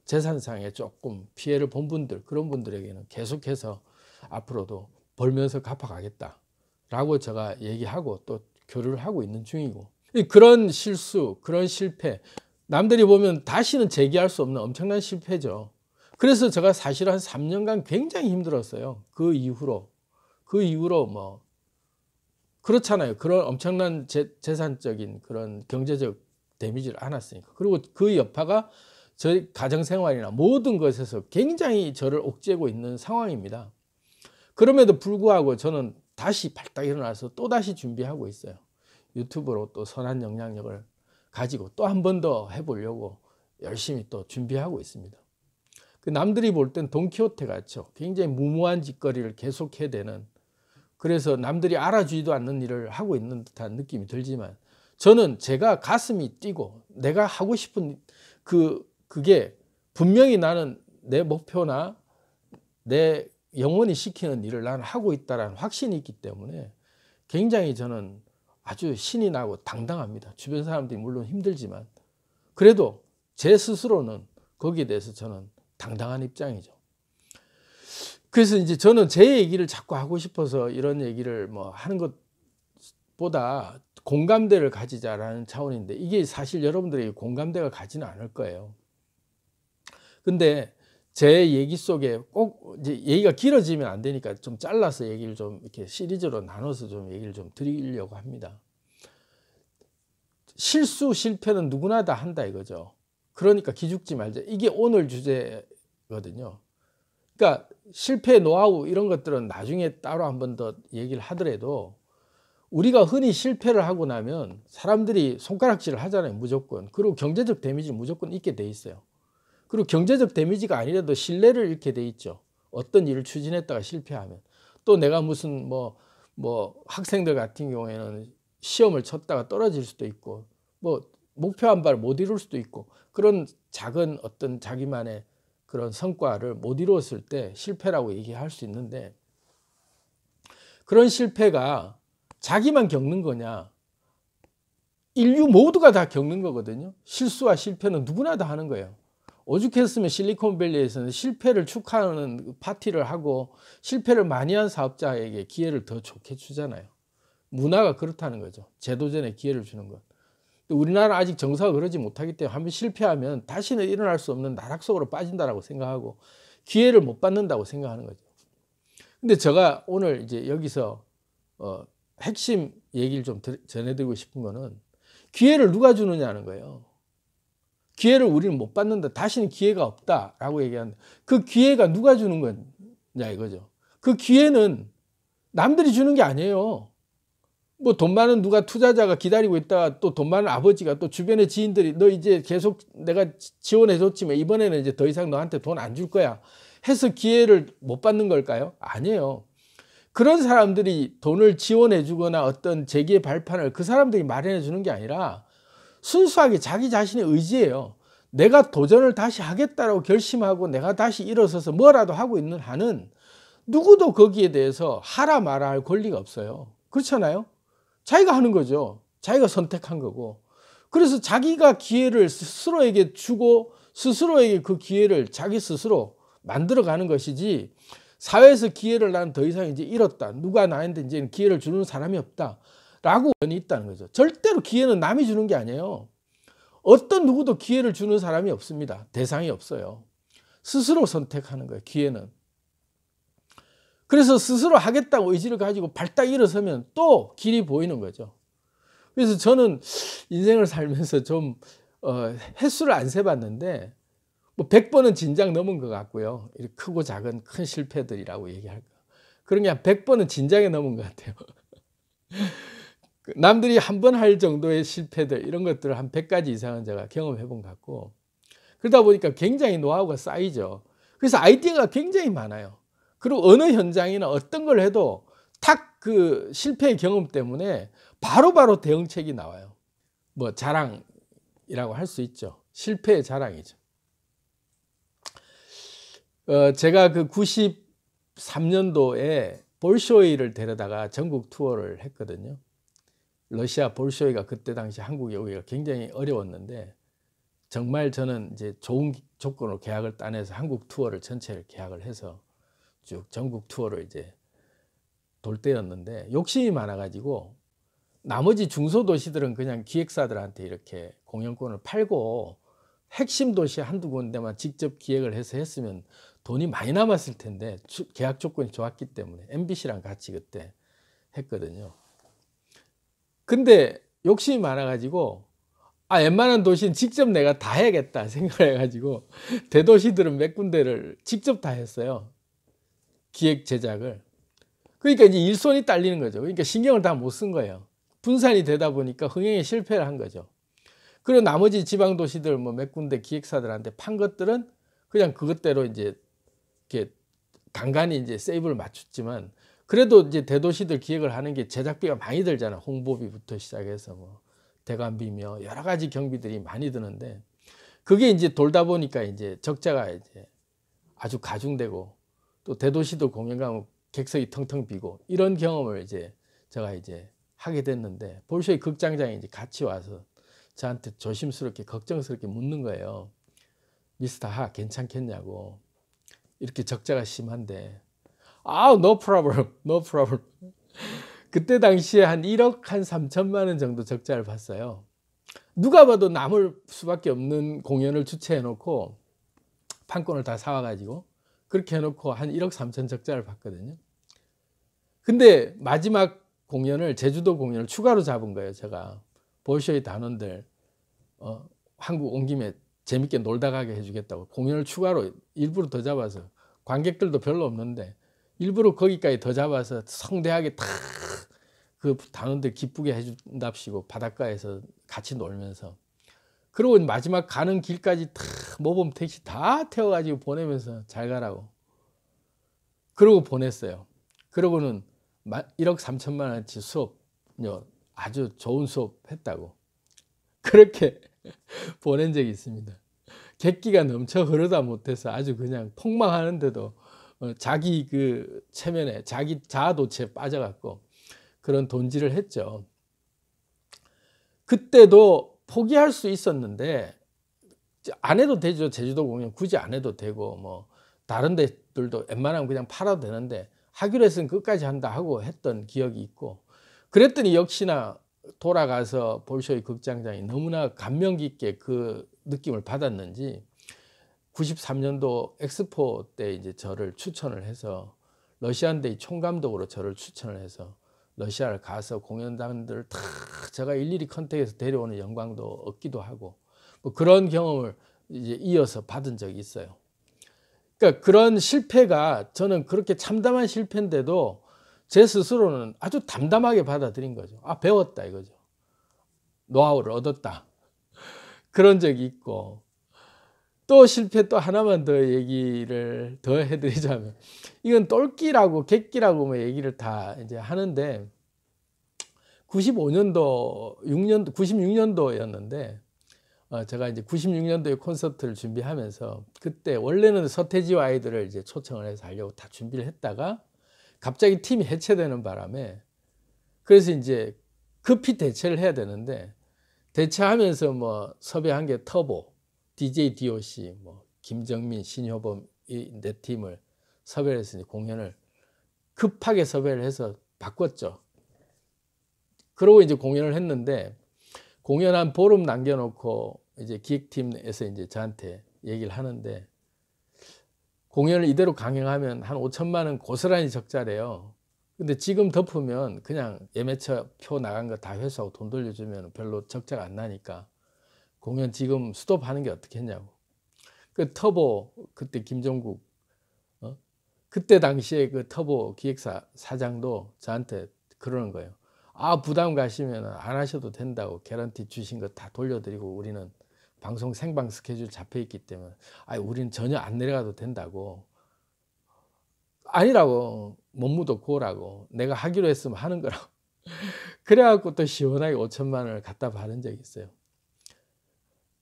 재산상에 조금 피해를 본 분들 그런 분들에게는 계속해서 앞으로도 벌면서 갚아가겠다라고 제가 얘기하고 또 교류를 하고 있는 중이고 그런 실수, 그런 실패 남들이 보면 다시는 재기할 수 없는 엄청난 실패죠. 그래서 제가 사실 한 3년간 굉장히 힘들었어요. 그 이후로 뭐 그렇잖아요. 그런 엄청난 재산적인 그런 경제적 데미지를 안았으니까. 그리고 그 여파가 저희 가정생활이나 모든 것에서 굉장히 저를 옥죄고 있는 상황입니다. 그럼에도 불구하고 저는 다시 발딱 일어나서 또다시 준비하고 있어요. 유튜브로 또 선한 영향력을 가지고 또 한 번 더 해보려고 열심히 또 준비하고 있습니다. 남들이 볼 땐 돈키호테 같죠. 굉장히 무모한 짓거리를 계속해야 되는 그래서 남들이 알아주지도 않는 일을 하고 있는 듯한 느낌이 들지만 저는 제가 가슴이 뛰고 내가 하고 싶은 그게 분명히 나는 내 목표나 내 영원히 시키는 일을 나는 하고 있다는 확신이 있기 때문에 굉장히 저는 아주 신이 나고 당당합니다. 주변 사람들이 물론 힘들지만 그래도 제 스스로는 거기에 대해서 저는 당당한 입장이죠. 그래서 이제 저는 제 얘기를 자꾸 하고 싶어서 이런 얘기를 뭐 하는 것보다 공감대를 가지자라는 차원인데 이게 사실 여러분들에게 공감대가 가지는 않을 거예요. 근데 제 얘기 속에 꼭 이제 얘기가 길어지면 안 되니까 좀 잘라서 얘기를 좀 이렇게 시리즈로 나눠서 좀 얘기를 좀 드리려고 합니다. 실수, 실패는 누구나 다 한다 이거죠. 그러니까 기죽지 말자. 이게 오늘 주제거든요. 그러니까 실패 노하우 이런 것들은 나중에 따로 한 번 더 얘기를 하더라도 우리가 흔히 실패를 하고 나면 사람들이 손가락질을 하잖아요. 무조건. 그리고 경제적 데미지는 무조건 있게 돼 있어요. 그리고 경제적 데미지가 아니라도 신뢰를 잃게 돼 있죠. 어떤 일을 추진했다가 실패하면. 또 내가 무슨 학생들 같은 경우에는 시험을 쳤다가 떨어질 수도 있고 목표한 바를 못 이룰 수도 있고 그런 작은 어떤 자기만의 그런 성과를 못 이루었을 때 실패라고 얘기할 수 있는데 그런 실패가 자기만 겪는 거냐? 인류 모두가 다 겪는 거거든요. 실수와 실패는 누구나 다 하는 거예요. 오죽했으면 실리콘밸리에서는 실패를 축하하는 파티를 하고 실패를 많이 한 사업자에게 기회를 더 좋게 주잖아요. 문화가 그렇다는 거죠. 제도전에 기회를 주는 것. 우리나라는 아직 정서가 그러지 못하기 때문에 한번 실패하면 다시는 일어날 수 없는 나락 속으로 빠진다라고 생각하고 기회를 못 받는다고 생각하는 거죠. 근데 제가 오늘 이제 여기서 핵심 얘기를 좀 전해드리고 싶은 거는 기회를 누가 주느냐는 거예요. 기회를 우리는 못 받는다. 다시는 기회가 없다라고 얘기하는데 그 기회가 누가 주는 거냐 이거죠. 그 기회는 남들이 주는 게 아니에요. 돈 많은 누가 투자자가 기다리고 있다가 또 돈 많은 아버지가 또 주변의 지인들이 너 이제 계속 내가 지원해 줬지만 이번에는 이제 더 이상 너한테 돈 안 줄 거야 해서 기회를 못 받는 걸까요? 아니에요. 그런 사람들이 돈을 지원해 주거나 어떤 재기의 발판을 그 사람들이 마련해 주는 게 아니라 순수하게 자기 자신의 의지예요. 내가 도전을 다시 하겠다라고 결심하고 내가 다시 일어서서 뭐라도 하고 있는 한은 누구도 거기에 대해서 하라 마라 할 권리가 없어요. 그렇잖아요? 자기가 하는 거죠. 자기가 선택한 거고. 그래서 자기가 기회를 스스로에게 주고 스스로에게 그 기회를 자기 스스로 만들어가는 것이지 사회에서 기회를 난 더 이상 이제 잃었다. 누가 나한테 이제 기회를 주는 사람이 없다. 라고 원이 있다는 거죠. 절대로 기회는 남이 주는 게 아니에요. 어떤 누구도 기회를 주는 사람이 없습니다. 대상이 없어요. 스스로 선택하는 거예요. 기회는. 그래서 스스로 하겠다고 의지를 가지고 발딱 일어서면 또 길이 보이는 거죠. 그래서 저는 인생을 살면서 좀 횟수를 안 세봤는데 100번은 진작 넘은 것 같고요. 이렇게 크고 작은 큰 실패들이라고 얘기할까. 그런 게 한 100번은 진작에 넘은 것 같아요. 남들이 한 번 할 정도의 실패들 이런 것들을 한 100가지 이상은 제가 경험해 본 것 같고 그러다 보니까 굉장히 노하우가 쌓이죠. 그래서 아이디어가 굉장히 많아요. 그리고 어느 현장이나 어떤 걸 해도 탁 그 실패의 경험 때문에 바로바로 대응책이 나와요. 자랑이라고 할 수 있죠. 실패의 자랑이죠. 제가 그 93년도에 볼쇼이를 데려다가 전국 투어를 했거든요. 러시아 볼쇼이가 그때 당시 한국에 오기가 굉장히 어려웠는데 정말 저는 이제 좋은 조건으로 계약을 따내서 한국 투어를 전체를 계약을 해서 쭉 전국 투어를 이제 돌 때였는데 욕심이 많아가지고 나머지 중소도시들은 그냥 기획사들한테 이렇게 공연권을 팔고 핵심 도시 한두 군데만 직접 기획을 해서 했으면 돈이 많이 남았을 텐데 계약 조건이 좋았기 때문에 MBC랑 같이 그때 했거든요. 근데 욕심이 많아가지고 웬만한 도시는 직접 내가 다 해야겠다 생각을 해가지고 대도시들은 몇 군데를 직접 다 했어요. 기획 제작을. 그러니까 이제 일손이 딸리는 거죠. 그러니까 신경을 다 못 쓴 거예요. 분산이 되다 보니까 흥행에 실패를 한 거죠. 그리고 나머지 지방 도시들 몇 군데 기획사들한테 판 것들은 그냥 그것대로 이제 이렇게 간간히 이제 세이브를 맞췄지만 그래도 이제 대도시들 기획을 하는 게 제작비가 많이 들잖아. 홍보비부터 시작해서 대관비며 여러 가지 경비들이 많이 드는데 그게 이제 돌다 보니까 이제 적자가 이제 아주 가중되고 또 대도시도 공연 가면 객석이 텅텅 비고 이런 경험을 이제 제가 이제 하게 됐는데 볼쇼이 극장장이 이제 같이 와서 저한테 조심스럽게 걱정스럽게 묻는 거예요. 미스터 하 괜찮겠냐고. 이렇게 적자가 심한데 no problem, no problem. 그때 당시에 한 1억 한 3천만 원 정도 적자를 봤어요. 누가 봐도 남을 수밖에 없는 공연을 주최해 놓고 판권을 다 사와가지고 그렇게 해놓고 한 1억 3천 적자를 봤거든요. 근데 마지막 공연을, 제주도 공연을 추가로 잡은 거예요. 제가 볼쇼이 단원들 한국 온 김에 재밌게 놀다 가게 해주겠다고 공연을 추가로 일부러 더 잡아서, 관객들도 별로 없는데 일부러 거기까지 더 잡아서 성대하게 탁 그 단원들 기쁘게 해준답시고 바닷가에서 같이 놀면서, 그리고 마지막 가는 길까지 탁 모범 택시 다 태워가지고 보내면서 잘 가라고 그러고 보냈어요. 그러고는 1억 3천만 원치 수업, 아주 좋은 수업 했다고 그렇게 보낸 적이 있습니다. 객기가 넘쳐 흐르다 못해서 아주 그냥 폭망하는데도 자기 그 체면에, 자기 자아도취에 빠져갖고 그런 돈질을 했죠. 그때도 포기할 수 있었는데 안 해도 되죠. 제주도 공연 굳이 안 해도 되고, 뭐 다른 데들도 웬만하면 그냥 팔아도 되는데 하기로 했으면 끝까지 한다 하고 했던 기억이 있고, 그랬더니 역시나 돌아가서 볼쇼이 극장장이 너무나 감명 깊게 그 느낌을 받았는지 93년도 엑스포 때 이제 저를 추천을 해서 러시안데이 총감독으로 저를 추천을 해서 러시아를 가서 공연단들을 다 제가 일일이 컨택해서 데려오는 영광도 얻기도 하고, 뭐 그런 경험을 이제 이어서 받은 적이 있어요. 그러니까 그런 실패가, 저는 그렇게 참담한 실패인데도 제 스스로는 아주 담담하게 받아들인 거죠. 아, 배웠다 이거죠. 노하우를 얻었다. 그런 적이 있고, 또 실패 또 하나만 더 얘기를 더 해드리자면, 이건 똘끼라고 객기라고 뭐 얘기를 다 이제 하는데 96년도였는데 제가 이제 96년도에 콘서트를 준비하면서, 그때 원래는 서태지와 아이들을 이제 초청을 해서 하려고 다 준비를 했다가 갑자기 팀이 해체되는 바람에, 그래서 이제 급히 대체를 해야 되는데, 대체하면서 뭐 섭외한 게 터보, DJ DOC, 뭐 김정민, 신효범 이 네 팀을 섭외를 해서 공연을 급하게 섭외를 해서 바꿨죠. 그러고 이제 공연을 했는데, 공연 한 보름 남겨놓고 이제 기획팀에서 이제 저한테 얘기를 하는데, 공연을 이대로 강행하면 한 5천만 원 고스란히 적자래요. 근데 지금 덮으면 그냥 예매처 표 나간 거 다 회수하고 돈 돌려주면 별로 적자가 안 나니까 공연 지금 스톱하는 게 어떻겠냐고. 그 터보, 그때 김종국, 그때 당시에 그 터보 기획사 사장도 저한테 그러는 거예요. 아, 부담 가시면 안 하셔도 된다고, 개런티 주신 거 다 돌려드리고 우리는 방송 생방 스케줄 잡혀 있기 때문에, 아, 우리는 전혀 안 내려가도 된다고. 아니라고, 못 묻어 고라고, 내가 하기로 했으면 하는 거라고. 그래갖고 또 시원하게 5천만 원을 갖다 받은 적이 있어요.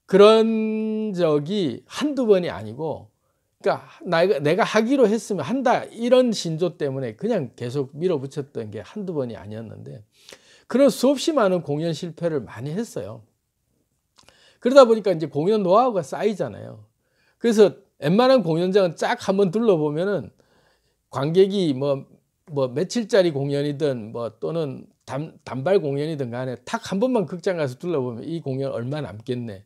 그런 적이 한두 번이 아니고, 그러니까 내가 하기로 했으면 한다 이런 신조 때문에 그냥 계속 밀어붙였던 게 한두 번이 아니었는데, 그런 수없이 많은 공연 실패를 많이 했어요. 그러다 보니까 이제 공연 노하우가 쌓이잖아요. 그래서 웬만한 공연장은 쫙 한번 둘러보면은 관객이 뭐 며칠짜리 공연이든 뭐 또는 단발 공연이든 간에 탁 한 번만 극장 가서 둘러보면 이 공연 얼마 남겠네,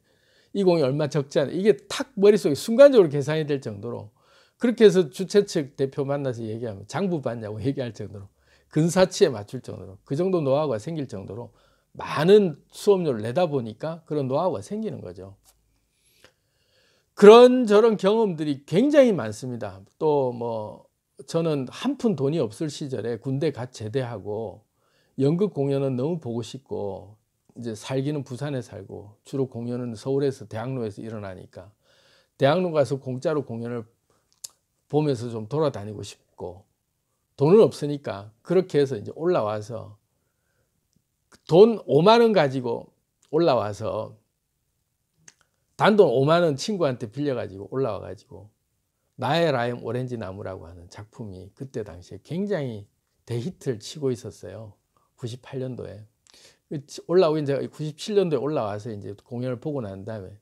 이 공연 얼마 적지 않아, 이게 탁 머릿속에 순간적으로 계산이 될 정도로, 그렇게 해서 주최 측 대표 만나서 얘기하면 장부 받냐고 얘기할 정도로, 근사치에 맞출 정도로, 그 정도 노하우가 생길 정도로 많은 수업료를 내다 보니까 그런 노하우가 생기는 거죠. 그런 저런 경험들이 굉장히 많습니다. 또 뭐 저는 한 푼 돈이 없을 시절에 군대 갓 제대하고 연극 공연은 너무 보고 싶고, 이제 살기는 부산에 살고 주로 공연은 서울에서 대학로에서 일어나니까 대학로 가서 공짜로 공연을 보면서 좀 돌아다니고 싶고, 돈은 없으니까 그렇게 해서 이제 올라와서 돈 5만 원 가지고 올라와서 단돈 5만 원 친구한테 빌려가지고 올라와가지고 나의 라임 오렌지 나무라고 하는 작품이 그때 당시에 굉장히 대히트를 치고 있었어요. 98년도에 올라오긴, 제가 97년도에 올라와서 이제 공연을 보고 난 다음에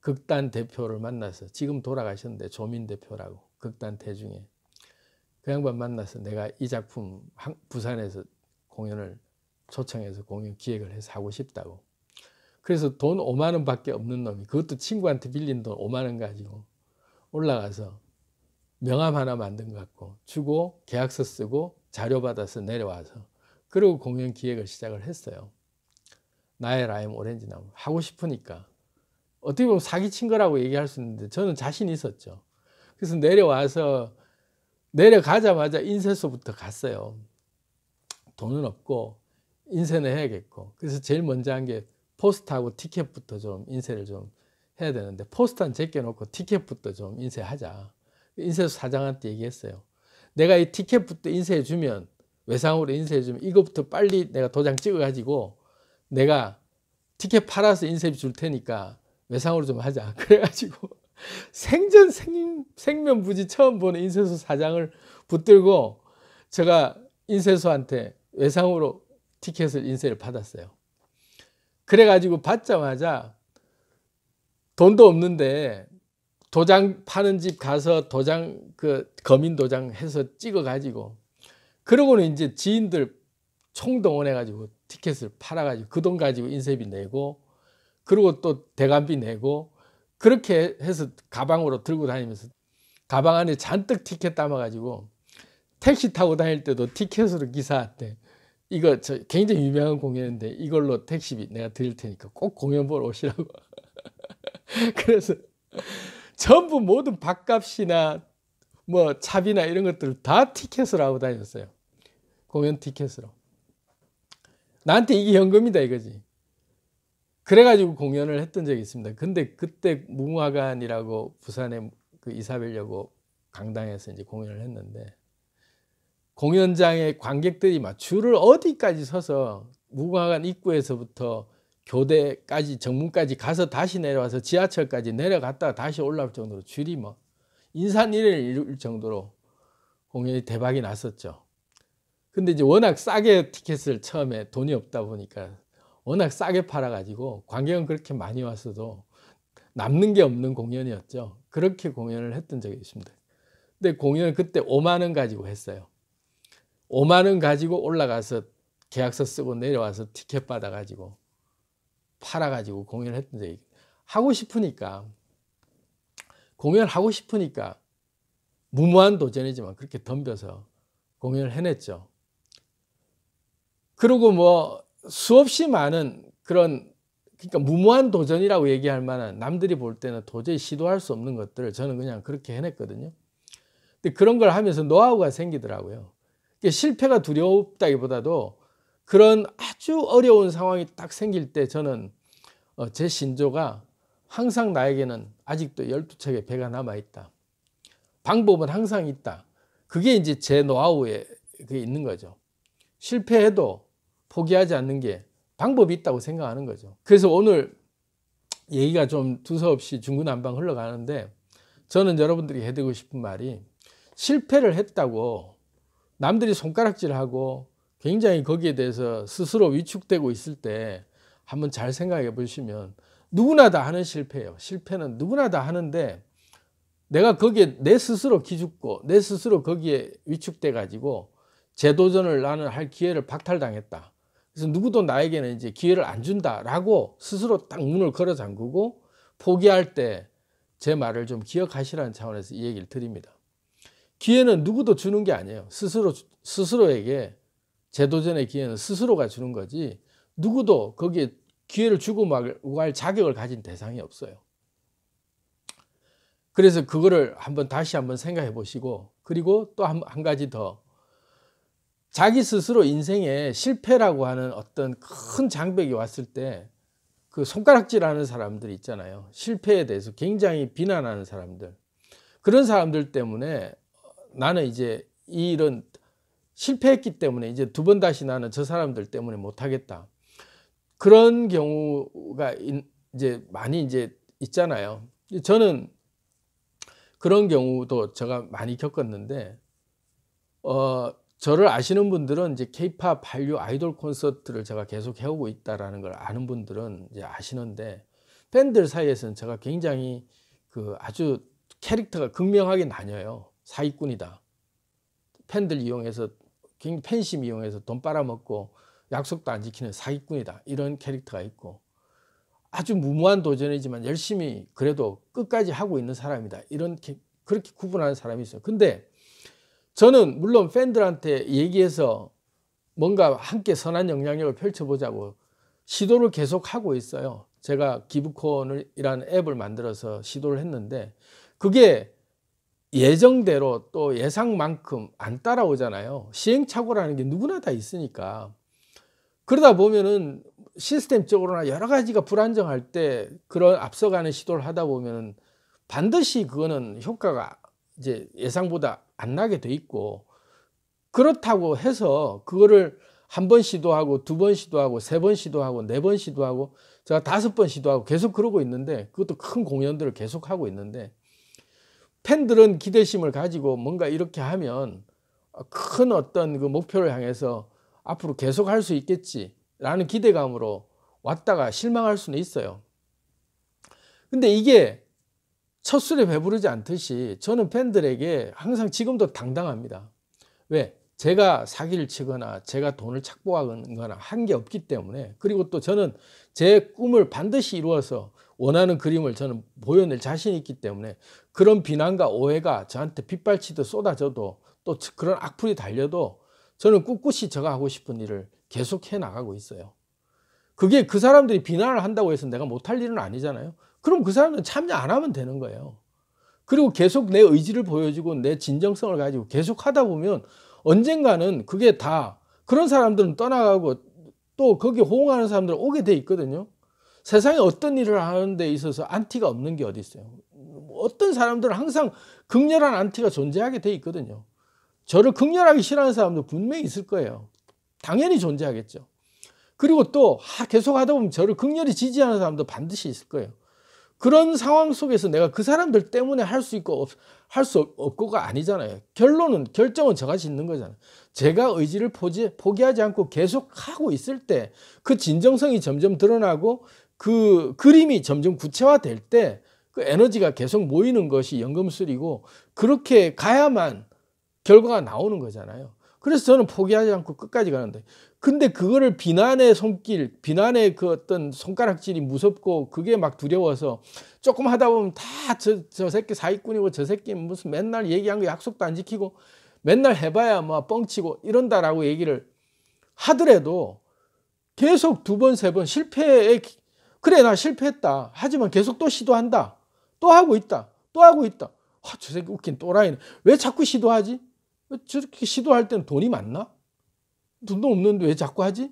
극단 대표를 만나서, 지금 돌아가셨는데 조민 대표라고, 극단 대중에 그 양반 만나서 내가 이 작품 부산에서 공연을 초청해서 공연 기획을 해서 하고 싶다고. 그래서 돈 5만 원 밖에 없는 놈이, 그것도 친구한테 빌린 돈 5만 원 가지고 올라가서 명함 하나 만든 것 같고 주고 계약서 쓰고 자료 받아서 내려와서 그리고 공연 기획을 시작을 했어요. 나의 라임 오렌지나무 하고 싶으니까. 어떻게 보면 사기친 거라고 얘기할 수 있는데 저는 자신 있었죠. 그래서 내려와서 내려가자마자 인쇄소부터 갔어요. 돈은 없고 인쇄는 해야겠고. 그래서 제일 먼저 한 게 포스터하고 티켓부터 좀 인쇄를 좀 해야 되는데 포스터는 제껴놓고 티켓부터 좀 인쇄하자. 인쇄소 사장한테 얘기했어요. 내가 이 티켓부터 인쇄해 주면 외상으로 인쇄해 주면 이거부터 빨리 내가 도장 찍어 가지고 내가 티켓 팔아서 인쇄비 줄 테니까 외상으로 좀 하자. 그래가지고 생전 생면부지 처음 보는 인쇄소 사장을 붙들고 제가 인쇄소한테 외상으로 티켓을 인쇄를 받았어요. 그래가지고 받자마자 돈도 없는데 도장 파는 집 가서 도장 그 검인 도장 해서 찍어가지고 그러고는 이제 지인들 총동원해가지고 티켓을 팔아가지고 그 돈 가지고 인쇄비 내고 그리고 또 대관비 내고 그렇게 해서 가방으로 들고 다니면서 가방 안에 잔뜩 티켓 담아가지고 택시 타고 다닐 때도 티켓으로 기사한테 이거 저 굉장히 유명한 공연인데 이걸로 택시비 내가 드릴 테니까 꼭 공연 보러 오시라고. 그래서 전부 모든 밥값이나 뭐 차비나 이런 것들을 다 티켓으로 하고 다녔어요. 공연 티켓으로. 나한테 이게 현금이다 이거지. 그래가지고 공연을 했던 적이 있습니다. 근데 그때 무궁화관이라고 부산의 그 이사벨여고 강당에서 이제 공연을 했는데 공연장에 관객들이 막 줄을 어디까지 서서 무궁화관 입구에서부터 교대까지 정문까지 가서 다시 내려와서 지하철까지 내려갔다가 다시 올라올 정도로 줄이 뭐 인산인해를 이룰 정도로 공연이 대박이 났었죠. 근데 이제 워낙 싸게 티켓을 처음에 돈이 없다 보니까 워낙 싸게 팔아가지고 관객은 그렇게 많이 왔어도 남는 게 없는 공연이었죠. 그렇게 공연을 했던 적이 있습니다. 근데 공연을 그때 5만 원 가지고 했어요. 5만 원 가지고 올라가서 계약서 쓰고 내려와서 티켓 받아가지고 팔아가지고 공연을 했던 적이 하고 싶으니까 공연을 하고 싶으니까 무모한 도전이지만 그렇게 덤벼서 공연을 해냈죠. 그리고 뭐 수없이 많은 그런 그러니까 무모한 도전이라고 얘기할 만한 남들이 볼 때는 도저히 시도할 수 없는 것들을 저는 그냥 그렇게 해냈거든요. 근데 그런 걸 하면서 노하우가 생기더라고요. 실패가 두렵다기보다도 그런 아주 어려운 상황이 딱 생길 때 저는 제 신조가 항상 나에게는 아직도 12척의 배가 남아있다. 방법은 항상 있다. 그게 이제 제 노하우에 그게 있는 거죠. 실패해도 포기하지 않는 게 방법이 있다고 생각하는 거죠. 그래서 오늘 얘기가 좀 두서없이 중구난방 흘러가는데 저는 여러분들이 해드리고 싶은 말이 실패를 했다고 남들이 손가락질하고 굉장히 거기에 대해서 스스로 위축되고 있을 때 한번 잘 생각해 보시면 누구나 다 하는 실패예요. 실패는 누구나 다 하는데 내가 거기에 내 스스로 기죽고 내 스스로 거기에 위축돼 가지고 재도전을 나는 할 기회를 박탈당했다. 그래서 누구도 나에게는 이제 기회를 안 준다라고 스스로 딱 문을 걸어 잠그고 포기할 때 제 말을 좀 기억하시라는 차원에서 이 얘기를 드립니다. 기회는 누구도 주는 게 아니에요. 스스로에게 재도전의 기회는 스스로가 주는 거지 누구도 거기에 기회를 주고 말 자격을 가진 대상이 없어요. 그래서 그거를 다시 한번 생각해 보시고 그리고 또 한 가지 더 자기 스스로 인생에 실패라고 하는 어떤 큰 장벽이 왔을 때 그 손가락질하는 사람들 있잖아요. 실패에 대해서 굉장히 비난하는 사람들. 그런 사람들 때문에 나는 이제 이런 실패했기 때문에 이제 두 번 다시 나는 저 사람들 때문에 못하겠다. 그런 경우가 이제 많이 이제 있잖아요. 저는 그런 경우도 제가 많이 겪었는데, 저를 아시는 분들은 이제 K-팝 한류 아이돌 콘서트를 제가 계속 해오고 있다라는 걸 아는 분들은 이제 아시는데, 팬들 사이에서는 제가 굉장히 그 아주 캐릭터가 극명하게 나뉘어요. 사기꾼이다. 팬들 이용해서, 팬심 이용해서 돈 빨아먹고 약속도 안 지키는 사기꾼이다. 이런 캐릭터가 있고, 아주 무모한 도전이지만 열심히 그래도 끝까지 하고 있는 사람이다. 그렇게 구분하는 사람이 있어요. 근데 저는 물론 팬들한테 얘기해서 뭔가 함께 선한 영향력을 펼쳐보자고 시도를 계속하고 있어요. 제가 기브콘이라는 앱을 만들어서 시도를 했는데 그게 예정대로 또 예상만큼 안 따라오잖아요. 시행착오라는 게 누구나 다 있으니까. 그러다 보면은 시스템적으로나 여러 가지가 불안정할 때 그런 앞서가는 시도를 하다 보면은 반드시 그거는 효과가 이제 예상보다 안 나게 돼 있고, 그렇다고 해서 그거를 한 번 시도하고 두 번 시도하고 세 번 시도하고 네 번 시도하고 제가 5번 시도하고 계속 그러고 있는데, 그것도 큰 공연들을 계속 하고 있는데 팬들은 기대심을 가지고 뭔가 이렇게 하면 큰 어떤 그 목표를 향해서 앞으로 계속 할 수 있겠지라는 기대감으로 왔다가 실망할 수는 있어요. 근데 이게 첫 술에 배부르지 않듯이 저는 팬들에게 항상 지금도 당당합니다. 왜? 제가 사기를 치거나 제가 돈을 착보하거나 한 게 없기 때문에, 그리고 또 저는 제 꿈을 반드시 이루어서 원하는 그림을 저는 보여낼 자신이 있기 때문에 그런 비난과 오해가 저한테 빗발치듯 쏟아져도 또 그런 악플이 달려도 저는 꿋꿋이 제가 하고 싶은 일을 계속 해 나가고 있어요. 그게 그 사람들이 비난을 한다고 해서 내가 못할 일은 아니잖아요. 그럼 그 사람들은 참여 안 하면 되는 거예요. 그리고 계속 내 의지를 보여주고 내 진정성을 가지고 계속 하다 보면 언젠가는 그게 다, 그런 사람들은 떠나가고 또 거기 호응하는 사람들은 오게 돼 있거든요. 세상에 어떤 일을 하는 데 있어서 안티가 없는 게 어디 있어요. 어떤 사람들은 항상 극렬한 안티가 존재하게 돼 있거든요. 저를 극렬하게 싫어하는 사람도 분명히 있을 거예요. 당연히 존재하겠죠. 그리고 또 계속 하다 보면 저를 극렬히 지지하는 사람도 반드시 있을 거예요. 그런 상황 속에서 내가 그 사람들 때문에 할 수 있고 할 수 없고가 아니잖아요. 결정은 저가 짓는 거잖아요. 제가 의지를 포기하지 않고 계속 하고 있을 때 그 진정성이 점점 드러나고 그 그림이 점점 구체화될 때 그 에너지가 계속 모이는 것이 연금술이고, 그렇게 가야만 결과가 나오는 거잖아요. 그래서 저는 포기하지 않고 끝까지 가는데, 근데 그거를 비난의 손길, 비난의 그 어떤 손가락질이 무섭고 그게 막 두려워서 조금 하다 보면 다 저 새끼 사기꾼이고 저 새끼 무슨 맨날 얘기한 거 약속도 안 지키고 맨날 해봐야 뭐 뻥치고 이런다라고 얘기를 하더라도 계속 두 번, 세 번 실패에, 그래 나 실패했다 하지만 계속 또 시도한다, 또 하고 있다, 또 하고 있다. 저 새끼 웃긴 또라이네. 왜 자꾸 시도하지? 왜 저렇게 시도할 때는 돈이 많나? 돈도 없는데 왜 자꾸 하지?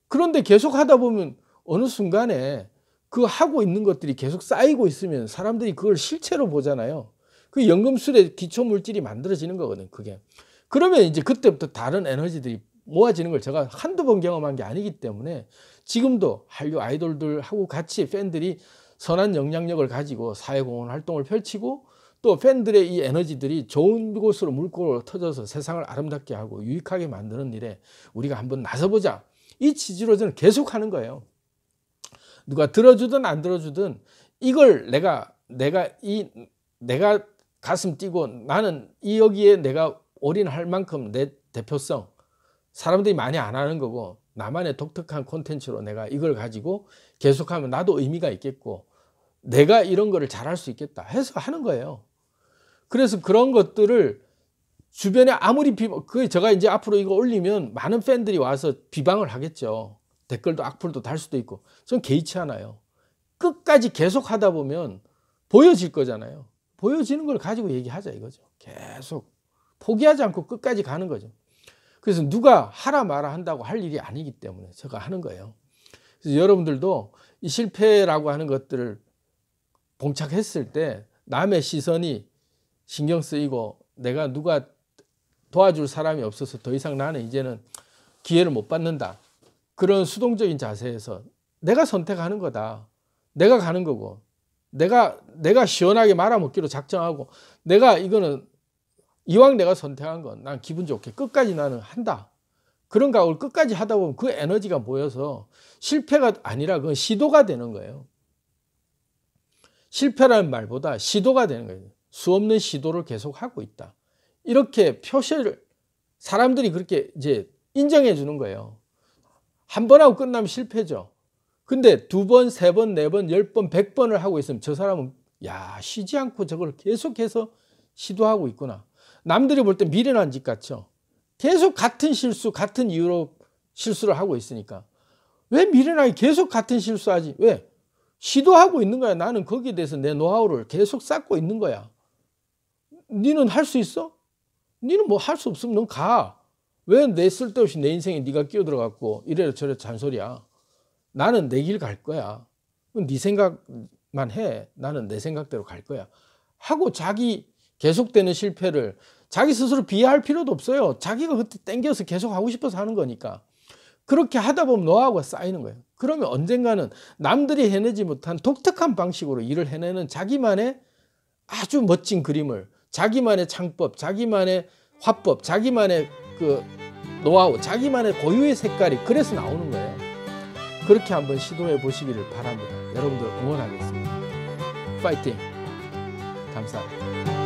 그런데 계속 하다 보면 어느 순간에 그 하고 있는 것들이 계속 쌓이고 있으면 사람들이 그걸 실체로 보잖아요. 그 연금술의 기초 물질이 만들어지는 거거든요, 그게. 그러면 이제 그때부터 다른 에너지들이 모아지는 걸 제가 한두 번 경험한 게 아니기 때문에 지금도 한류 아이돌들하고 같이 팬들이 선한 영향력을 가지고 사회공헌 활동을 펼치고, 또 팬들의 이 에너지들이 좋은 곳으로 물꼬로 터져서 세상을 아름답게 하고 유익하게 만드는 일에 우리가 한번 나서보자, 이 취지로 저는 계속 하는 거예요. 누가 들어주든 안 들어주든 이걸 내가 가슴 뛰고 나는 여기에 내가 올인할 만큼 내 대표성, 사람들이 많이 안 하는 거고 나만의 독특한 콘텐츠로 내가 이걸 가지고 계속하면 나도 의미가 있겠고 내가 이런 거를 잘할 수 있겠다 해서 하는 거예요. 그래서 그런 것들을 주변에 아무리 제가 이제 앞으로 이거 올리면 많은 팬들이 와서 비방을 하겠죠. 댓글도 악플도 달 수도 있고. 전 개의치 않아요. 끝까지 계속 하다 보면 보여질 거잖아요. 보여지는 걸 가지고 얘기하자 이거죠. 계속 포기하지 않고 끝까지 가는 거죠. 그래서 누가 하라 마라 한다고 할 일이 아니기 때문에 제가 하는 거예요. 그래서 여러분들도 이 실패라고 하는 것들을 봉착했을 때 남의 시선이 신경 쓰이고 내가 누가 도와줄 사람이 없어서 더 이상 나는 이제는 기회를 못 받는다, 그런 수동적인 자세에서 내가 선택하는 거다, 내가 가는 거고, 내가 시원하게 말아먹기로 작정하고 내가 이거는 이왕 내가 선택한 건 난 기분 좋게 끝까지 나는 한다, 그런 각오를 끝까지 하다 보면 그 에너지가 모여서 실패가 아니라 그건 시도가 되는 거예요. 실패라는 말보다 시도가 되는 거예요. 수없는 시도를 계속하고 있다, 이렇게 표시를 사람들이 그렇게 이제 인정해 주는 거예요. 한 번 하고 끝나면 실패죠. 근데 2번, 3번, 4번, 10번, 100번을 하고 있으면 저 사람은 야, 쉬지 않고 저걸 계속해서 시도하고 있구나. 남들이 볼 때 미련한 짓 같죠. 계속 같은 실수, 같은 이유로 실수를 하고 있으니까. 왜 미련하게 계속 같은 실수하지? 왜? 시도하고 있는 거야. 나는 거기에 대해서 내 노하우를 계속 쌓고 있는 거야. 니는 할 수 있어? 니는 뭐 할 수 없으면 넌 가. 왜 내 쓸데없이 내 인생에 네가 끼어들어갖고 이래라 저래라 잔소리야. 나는 내 길 갈 거야. 네 생각만 해. 나는 내 생각대로 갈 거야. 하고 자기 계속되는 실패를 자기 스스로 비하할 필요도 없어요. 자기가 그때 땡겨서 계속 하고 싶어서 하는 거니까. 그렇게 하다 보면 노하우가 쌓이는 거예요. 그러면 언젠가는 남들이 해내지 못한 독특한 방식으로 일을 해내는 자기만의 아주 멋진 그림을, 자기만의 창법, 자기만의 화법, 자기만의 그 노하우, 자기만의 고유의 색깔이 그래서 나오는 거예요. 그렇게 한번 시도해 보시기를 바랍니다. 여러분들 응원하겠습니다. 파이팅! 감사합니다.